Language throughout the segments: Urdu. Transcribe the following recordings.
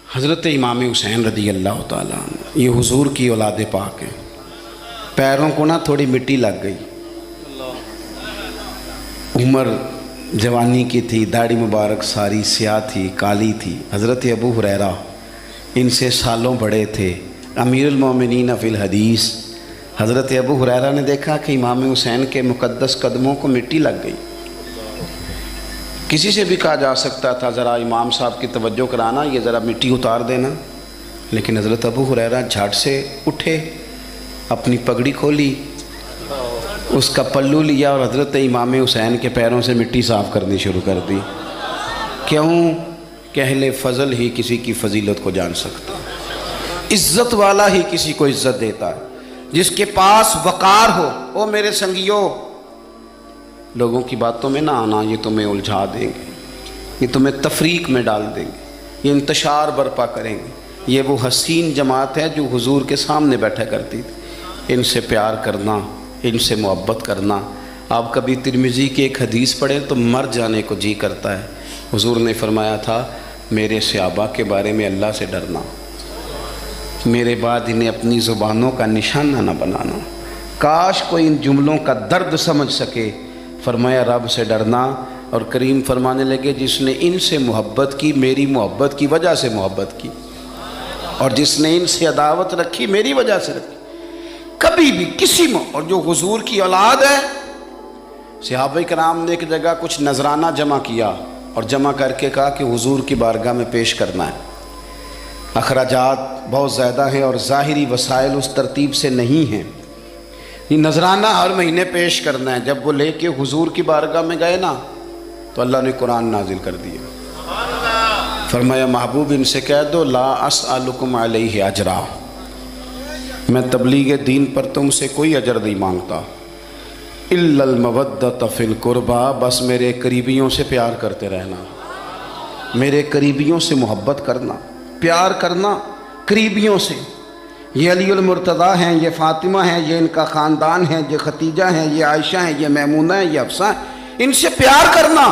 حضرت امام حسین رضی اللہ تعالیٰ عنہ یہ حضور کی اولاد پاک ہیں. پیروں کو نا تھوڑی مٹی لگ گئی. عمر جوانی کی تھی، داڑھی مبارک ساری سیاہ تھی، کالی تھی. حضرت ابو ہریرہ ان سے سالوں بڑے تھے، امیر المومنین فی الحدیث. حضرت ابو ہریرہ نے دیکھا کہ امام حسین کے مقدس قدموں کو مٹی لگ گئی. کسی سے بھی کہا جا سکتا تھا ذرا امام صاحب کی توجہ کرانا، یہ ذرا مٹی اتار دینا، لیکن حضرت ابو ہریرہ جھٹ سے اٹھے، اپنی پگڑی کھولی، اس کا پلو لیا اور حضرت امام حسین کے پیروں سے مٹی صاف کرنی شروع کر دی. کیوں کہ اہل فضل ہی کسی کی فضیلت کو جان سکتا، عزت والا ہی کسی کو عزت دیتا ہے. جس کے پاس وقار ہو. او میرے سنگیو، لوگوں کی باتوں میں نہ آنا، یہ تمہیں الجھا دیں گے، یہ تمہیں تفریق میں ڈال دیں گے، یہ انتشار برپا کریں گے. یہ وہ حسین جماعت ہے جو حضور کے سامنے بیٹھا کرتی تھی. ان سے پیار کرنا، ان سے محبت کرنا. آپ کبھی ترمذی کی ایک حدیث پڑھیں تو مر جانے کو جی کرتا ہے. حضور نے فرمایا تھا میرے صحابہ کے بارے میں اللہ سے ڈرنا، میرے بعد انہیں اپنی زبانوں کا نشانہ نہ بنانا. کاش کوئی ان جملوں کا درد سمجھ سکے. فرمایا رب سے ڈرنا، اور کریم فرمانے لگے جس نے ان سے محبت کی میری محبت کی وجہ سے محبت کی، اور جس نے ان سے عداوت رکھی میری وجہ سے رکھی. کبھی بھی کسی اور جو حضور کی اولاد ہے. صحابہ کرام نے ایک جگہ کچھ نذرانہ جمع کیا اور جمع کر کے کہا کہ حضور کی بارگاہ میں پیش کرنا ہے. اخراجات بہت زیادہ ہیں اور ظاہری وسائل اس ترتیب سے نہیں ہیں. یہ نذرانہ ہر مہینے پیش کرنا ہے. جب وہ لے کے حضور کی بارگاہ میں گئے نا تو اللہ نے قرآن نازل کر دیا. فرمایا محبوب ان سے کہہ دو لا اسألکم علیہ اجرا، میں تبلیغ دین پر تم سے کوئی اجر نہیں مانگتا. الا المودۃ فی القربى، بس میرے قریبیوں سے پیار کرتے رہنا، میرے قریبیوں سے محبت کرنا، پیار کرنا قریبیوں سے. یہ علی المرتضیٰ ہیں، یہ فاطمہ ہیں، یہ ان کا خاندان ہے، یہ ختیجہ ہیں، یہ عائشہ ہیں، یہ میمونہ ہیں، یہ حفصہ ہیں. ان سے پیار کرنا،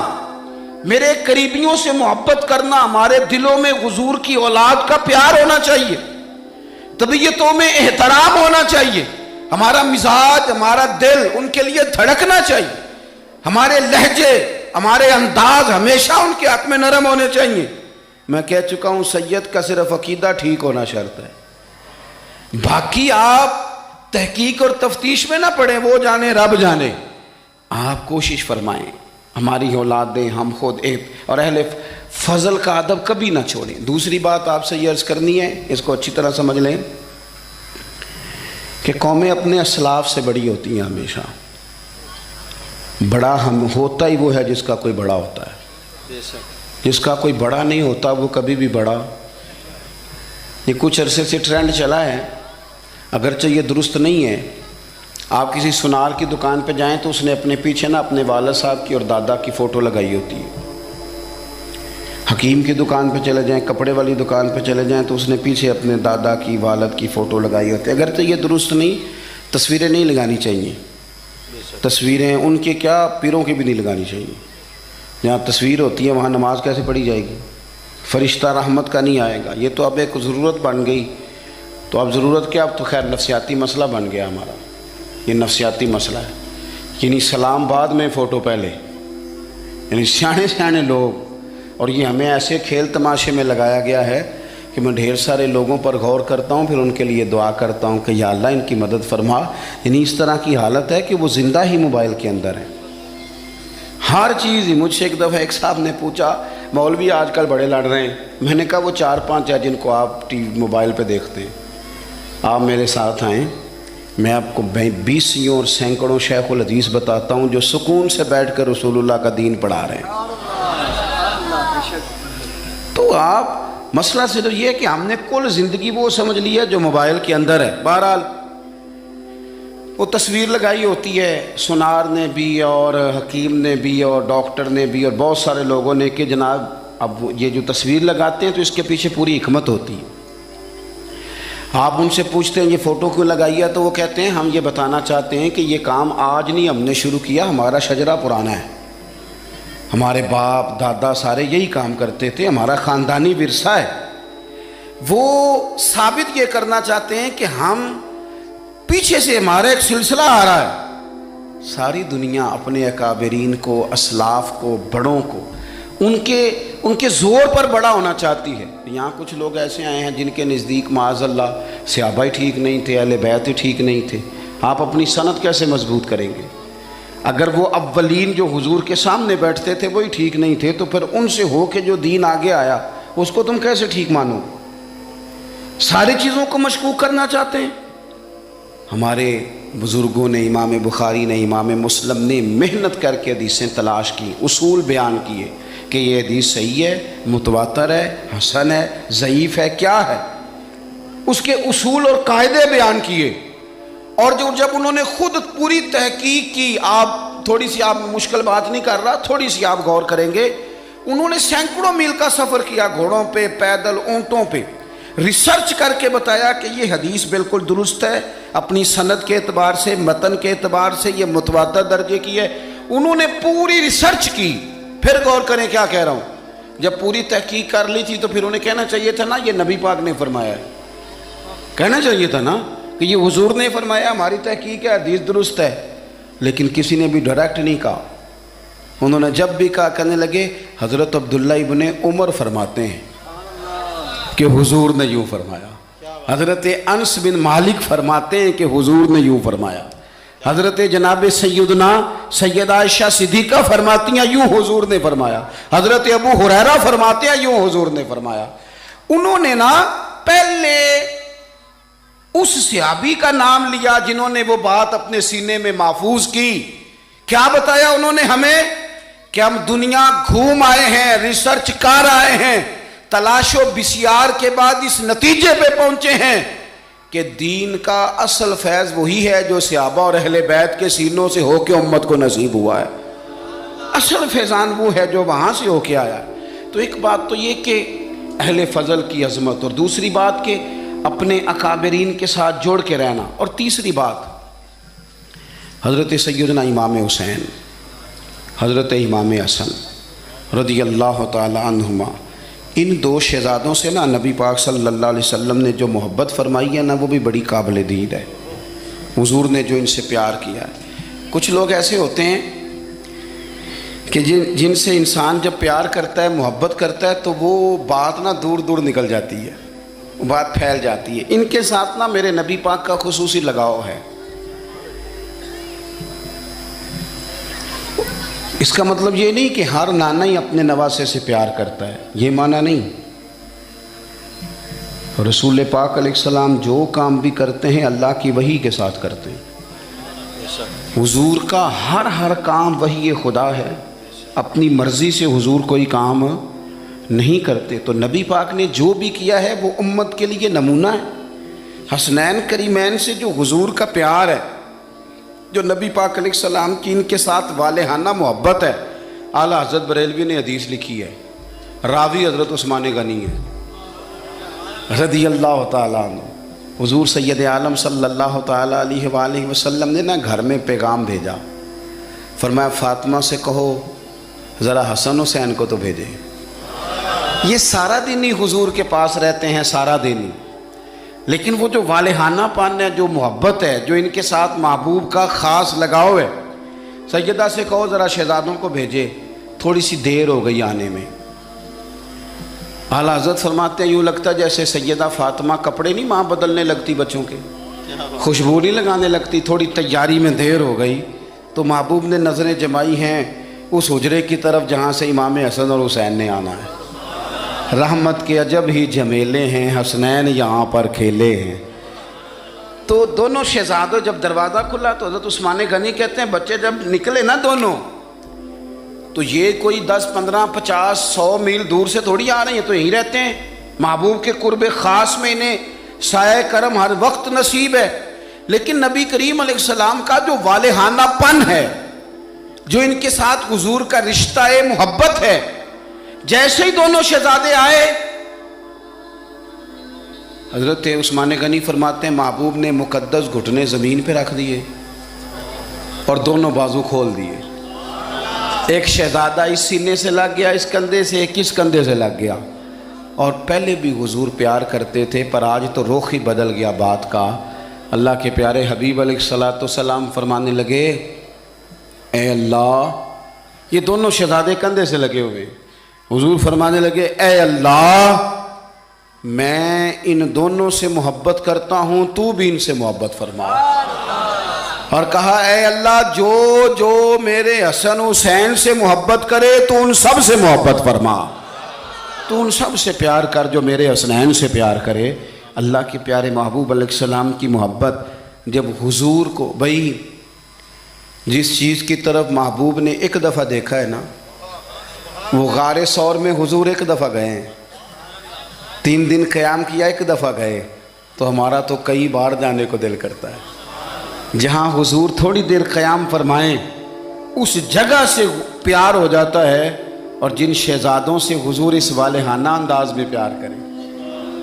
میرے قریبیوں سے محبت کرنا. ہمارے دلوں میں حضور کی اولاد کا پیار ہونا چاہیے، طبیعتوں میں احترام ہونا چاہیے. ہمارا مزاج، ہمارا دل ان کے لیے دھڑکنا چاہیے. ہمارے لہجے، ہمارے انداز ہمیشہ ان کے حق میں نرم ہونے چاہیے. میں کہہ چکا ہوں سید کا صرف عقیدہ ٹھیک ہونا شرط ہے، باقی آپ تحقیق اور تفتیش میں نہ پڑیں، وہ جانے رب جانے. آپ کوشش فرمائیں ہماری اولادیں، ہم خود اور اہل فضل کا ادب کبھی نہ چھوڑیں. دوسری بات آپ سے یہ عرض کرنی ہے، اس کو اچھی طرح سمجھ لیں کہ قومیں اپنے اسلاف سے بڑی ہوتی ہیں. ہمیشہ بڑا ہم ہوتا ہی وہ ہے جس کا کوئی بڑا ہوتا ہے، جس کا کوئی بڑا نہیں ہوتا وہ کبھی بھی بڑا. یہ کچھ عرصے سے ٹرینڈ چلا ہے، اگرچہ یہ درست نہیں ہے. آپ کسی سنار کی دکان پہ جائیں تو اس نے اپنے پیچھے نا اپنے والد صاحب کی اور دادا کی فوٹو لگائی ہوتی ہے. حکیم کی دکان پہ چلے جائیں، کپڑے والی دکان پہ چلے جائیں تو اس نے پیچھے اپنے دادا کی، والد کی فوٹو لگائی ہوتی ہے. اگرچہ یہ درست نہیں، تصویریں نہیں لگانی چاہیے. تصویریں ان کے کیا، پیروں کی بھی نہیں لگانی چاہیے. جہاں تصویر ہوتی ہے وہاں نماز کیسے پڑھی جائے گی؟ فرشتہ رحمت کا نہیں آئے گا. یہ تو اب ایک ضرورت بن گئی. تو اب ضرورت کیا، اب تو خیر نفسیاتی مسئلہ بن گیا ہمارا. یہ نفسیاتی مسئلہ ہے. یعنی سلام بعد میں فوٹو پہلے. یعنی سیانے سیانے لوگ، اور یہ ہمیں ایسے کھیل تماشے میں لگایا گیا ہے کہ میں ڈھیر سارے لوگوں پر غور کرتا ہوں، پھر ان کے لیے دعا کرتا ہوں کہ یا اللہ ان کی مدد فرما. یعنی اس طرح کی حالت ہے کہ وہ زندہ ہی موبائل کے اندر ہے. ہر چیز ہی. مجھ سے ایک دفعہ ایک صاحب نے پوچھا مولوی آج کل بڑے لڑ رہے ہیں. میں نے کہا وہ 4-5 ہے جن کو آپ موبائل پہ دیکھتے ہیں. آپ میرے ساتھ آئیں، میں آپ کو 20 اور سینکڑوں شیخ الحدیث بتاتا ہوں جو سکون سے بیٹھ کر رسول اللہ کا دین پڑھا رہے ہیں. تو آپ مسئلہ صرف یہ ہے کہ ہم نے کل زندگی وہ سمجھ لی ہے جو موبائل کے اندر ہے. بہرحال وہ تصویر لگائی ہوتی ہے سنار نے بھی اور حکیم نے بھی اور ڈاکٹر نے بھی اور بہت سارے لوگوں نے کہ جناب اب یہ جو تصویر لگاتے ہیں تو اس کے پیچھے پوری حکمت ہوتی ہے. آپ ان سے پوچھتے ہیں یہ فوٹو کیوں لگائی ہے تو وہ کہتے ہیں ہم یہ بتانا چاہتے ہیں کہ یہ کام آج نہیں ہم نے شروع کیا، ہمارا شجرہ پرانا ہے، ہمارے باپ دادا سارے یہی کام کرتے تھے، ہمارا خاندانی ورثہ ہے. وہ ثابت یہ کرنا چاہتے ہیں کہ ہم پیچھے سے ہمارا ایک سلسلہ آ رہا ہے. ساری دنیا اپنے اکابرین کو، اسلاف کو، بڑوں کو ان کے زور پر بڑا ہونا چاہتی ہے. یہاں کچھ لوگ ایسے آئے ہیں جن کے نزدیک معاذ اللہ صحابہ ہی ٹھیک نہیں تھے، اہل بیت ہی ٹھیک نہیں تھے. آپ اپنی سند کیسے مضبوط کریں گے؟ اگر وہ اولین جو حضور کے سامنے بیٹھتے تھے وہی ٹھیک نہیں تھے تو پھر ان سے ہو کے جو دین آگے آیا اس کو تم کیسے ٹھیک مانو؟ ساری چیزوں کو مشکوک کرنا چاہتے ہیں. ہمارے بزرگوں نے، امام بخاری نے، امام مسلم نے محنت کر کے حدیثیں تلاش کی، اصول بیان کیے کہ یہ حدیث صحیح ہے، متواتر ہے، حسن ہے، ضعیف ہے، کیا ہے، اس کے اصول اور قاعدے بیان کیے. اور جب انہوں نے خود پوری تحقیق کی، آپ مشکل بات نہیں کر رہا، تھوڑی سی آپ غور کریں گے، انہوں نے سینکڑوں میل کا سفر کیا، گھوڑوں پہ، پیدل، اونٹوں پہ، ریسرچ کر کے بتایا کہ یہ حدیث بالکل درست ہے، اپنی سند کے اعتبار سے، متن کے اعتبار سے یہ متواتر درجے کی ہے. انہوں نے پوری ریسرچ کی. پھر غور کریں کیا کہہ رہا ہوں، جب پوری تحقیق کر لی تھی تو پھر انہیں کہنا چاہیے تھا نا یہ نبی پاک نے فرمایا ہے، کہنا چاہیے تھا نا کہ یہ حضور نے فرمایا، ہماری تحقیق ہے، حدیث درست ہے. لیکن کسی نے بھی ڈائریکٹ نہیں کہا. انہوں نے جب بھی کہا کہنے لگے حضرت عبداللہ ابن عمر فرماتے ہیں کہ حضور نے یوں فرمایا، حضرت انس بن مالک فرماتے ہیں کہ حضور نے یوں فرمایا، حضرت جناب سیدہ عائشہ صدیقہ فرماتی ہیں یوں حضور نے فرمایا، حضرت ابو ہریرہ فرماتے ہیں یوں حضور نے فرمایا. انہوں نے نا پہلے اس صحابی کا نام لیا جنہوں نے وہ بات اپنے سینے میں محفوظ کی. کیا بتایا انہوں نے ہمیں کہ ہم دنیا گھوم آئے ہیں، ریسرچ کر آئے ہیں، تلاش و بسیار کے بعد اس نتیجے پہ پہنچے ہیں کہ دین کا اصل فیض وہی ہے جو صحابہ اور اہل بیت کے سینوں سے ہو کے امت کو نصیب ہوا ہے. اصل فیضان وہ ہے جو وہاں سے ہو کے آیا. تو ایک بات تو یہ کہ اہل فضل کی عظمت، اور دوسری بات کہ اپنے اکابرین کے ساتھ جوڑ کے رہنا، اور تیسری بات حضرت سیدنا امام حسین، حضرت امام حسن رضی اللہ تعالی عنہما، ان دو شہزادوں سے نا نبی پاک صلی اللہ علیہ وسلم نے جو محبت فرمائی ہے نا وہ بھی بڑی قابل دید ہے. حضور نے جو ان سے پیار کیا ہے. کچھ لوگ ایسے ہوتے ہیں کہ جن سے انسان جب پیار کرتا ہے، محبت کرتا ہے تو وہ بات نا دور دور نکل جاتی ہے، بات پھیل جاتی ہے. ان کے ساتھ نا میرے نبی پاک کا خصوصی لگاؤ ہے. اس کا مطلب یہ نہیں کہ ہر نانا ہی اپنے نواسے سے پیار کرتا ہے، یہ معنی نہیں. رسول پاک علیہ السلام جو کام بھی کرتے ہیں اللہ کی وحی کے ساتھ کرتے ہیں. حضور کا ہر کام وحی خدا ہے، اپنی مرضی سے حضور کوئی کام نہیں کرتے. تو نبی پاک نے جو بھی کیا ہے وہ امت کے لیے نمونہ ہے. حسنین کریمین سے جو حضور کا پیار ہے، جو نبی پاک علیہ السلام کی ان کے ساتھ والہانہ محبت ہے. اعلیٰ حضرت بریلوی نے حدیث لکھی ہے، راوی حضرت عثمان غنی ہے رضی اللہ تعالیٰ عنہ. حضور سید عالم صلی اللہ تعالیٰ علیہ وآلہ وسلم نے نا گھر میں پیغام بھیجا، فرمایا فاطمہ سے کہو ذرا حسن حسین کو تو بھیجے. یہ سارا دن ہی حضور کے پاس رہتے ہیں، سارا دن ہی، لیکن وہ جو والہانہ پن ہے، جو محبت ہے، جو ان کے ساتھ محبوب کا خاص لگاؤ ہے. سیدہ سے کہو ذرا شہزادوں کو بھیجے، تھوڑی سی دیر ہو گئی آنے میں. اعلیٰ حضرت فرماتے ہیں یوں لگتا جیسے سیدہ فاطمہ کپڑے نہیں ماں بدلنے لگتی بچوں کے، خوشبو نہیں لگانے لگتی. تھوڑی تیاری میں دیر ہو گئی تو محبوب نے نظریں جمائی ہیں اس حجرے کی طرف جہاں سے امام حسن اور حسین نے آنا ہے. رحمت کے عجب ہی جمیلے ہیں، حسنین یہاں پر کھیلے ہیں. تو دونوں شہزادوں جب دروازہ کھلا تو حضرت عثمان غنی کہتے ہیں بچے جب نکلے نا دونوں تو یہ کوئی 10 15 50 100 میل دور سے تھوڑی آ رہے ہیں، تو یہیں رہتے ہیں. محبوب کے قرب خاص میں انہیں سایہ کرم ہر وقت نصیب ہے. لیکن نبی کریم علیہ السلام کا جو والہانہ پن ہے، جو ان کے ساتھ حضور کا رشتہ محبت ہے، جیسے ہی دونوں شہزادے آئے حضرت عثمان غنی فرماتے ہیں محبوب نے مقدس گھٹنے زمین پہ رکھ دیے اور دونوں بازو کھول دیے. ایک شہزادہ اس سینے سے لگ گیا اس کندھے سے، ایک اس کندھے سے لگ گیا. اور پہلے بھی حضور پیار کرتے تھے، پر آج تو رخ ہی بدل گیا بات کا۔ اللہ کے پیارے حبیب علیہ الصلوۃ والسلام فرمانے لگے، اے اللہ، یہ دونوں شہزادے کندھے سے لگے ہوئے، حضور فرمانے لگے، اے اللہ، میں ان دونوں سے محبت کرتا ہوں، تو بھی ان سے محبت فرما۔ اور کہا، اے اللہ، جو جو میرے حسن حسین سے محبت کرے تو ان سب سے محبت فرما، تو ان سب سے پیار کر جو میرے حسنین سے پیار کرے۔ اللہ کے پیارے محبوب علیہ السلام کی محبت جب حضور کو، بھئی جس چیز کی طرف محبوب نے ایک دفعہ دیکھا ہے نا، وہ غار ثور میں حضور ایک دفعہ گئے ہیں، 3 دن قیام کیا، ایک دفعہ گئے، تو ہمارا تو کئی بار جانے کو دل کرتا ہے۔ جہاں حضور تھوڑی دیر قیام فرمائیں اس جگہ سے پیار ہو جاتا ہے، اور جن شہزادوں سے حضور اس والہانہ انداز میں پیار کریں،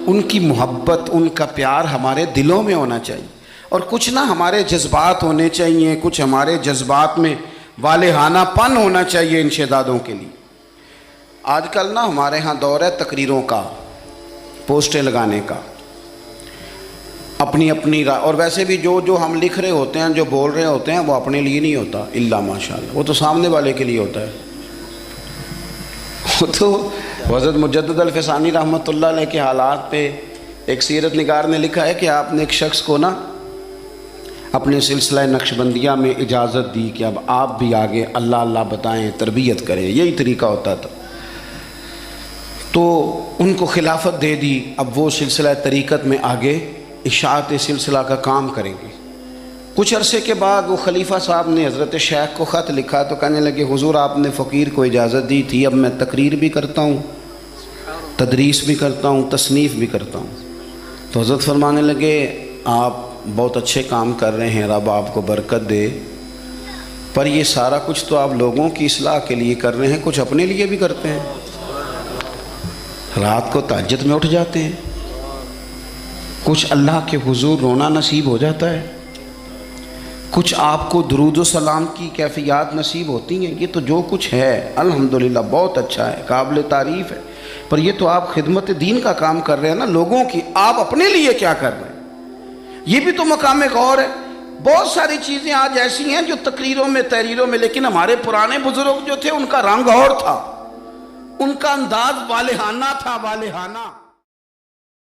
ان کی محبت، ان کا پیار ہمارے دلوں میں ہونا چاہیے، اور کچھ نہ ہمارے جذبات ہونے چاہیے، کچھ ہمارے جذبات میں والہانہ پن ہونا چاہیے ان شہزادوں کے لیے۔ آج کل نا ہمارے ہاں دور ہے تقریروں کا، پوسٹیں لگانے کا، اپنی اپنی اور ویسے بھی جو ہم لکھ رہے ہوتے ہیں، جو بول رہے ہوتے ہیں، وہ اپنے لیے نہیں ہوتا الا ماشاءاللہ، وہ تو سامنے والے کے لیے ہوتا ہے۔ وہ تو حضرت مجدد الفسانی رحمۃ اللہ علیہ کے حالات پہ ایک سیرت نگار نے لکھا ہے کہ آپ نے ایک شخص کو نا اپنے سلسلہ نقشبندیہ میں اجازت دی کہ اب آپ بھی آگے اللہ اللہ بتائیں، تربیت کریں، یہی طریقہ ہوتا تھا، تو ان کو خلافت دے دی، اب وہ سلسلہ طریقت میں آگے اشاعت سلسلہ کا کام کریں گے۔ کچھ عرصے کے بعد وہ خلیفہ صاحب نے حضرت شیخ کو خط لکھا، تو کہنے لگے، حضور آپ نے فقیر کو اجازت دی تھی، اب میں تقریر بھی کرتا ہوں، تدریس بھی کرتا ہوں، تصنیف بھی کرتا ہوں۔ تو حضرت فرمانے لگے، آپ بہت اچھے کام کر رہے ہیں، رب آپ کو برکت دے، پر یہ سارا کچھ تو آپ لوگوں کی اصلاح کے لیے کر رہے ہیں، کچھ اپنے لیے بھی کرتے ہیں، رات کو تہجد میں اٹھ جاتے ہیں، کچھ اللہ کے حضور رونا نصیب ہو جاتا ہے، کچھ آپ کو درود و سلام کی کیفیات نصیب ہوتی ہیں، یہ تو جو کچھ ہے الحمدللہ بہت اچھا ہے، قابل تعریف ہے، پر یہ تو آپ خدمت دین کا کام کر رہے ہیں نا، لوگوں کی، آپ اپنے لیے کیا کر رہے ہیں؟ یہ بھی تو مقام غور ہے۔ بہت ساری چیزیں آج ایسی ہیں جو تقریروں میں، تحریروں میں، لیکن ہمارے پرانے بزرگ جو تھے ان کا رنگ اور تھا، ان کا انداز والہانہ تھا، والہانہ۔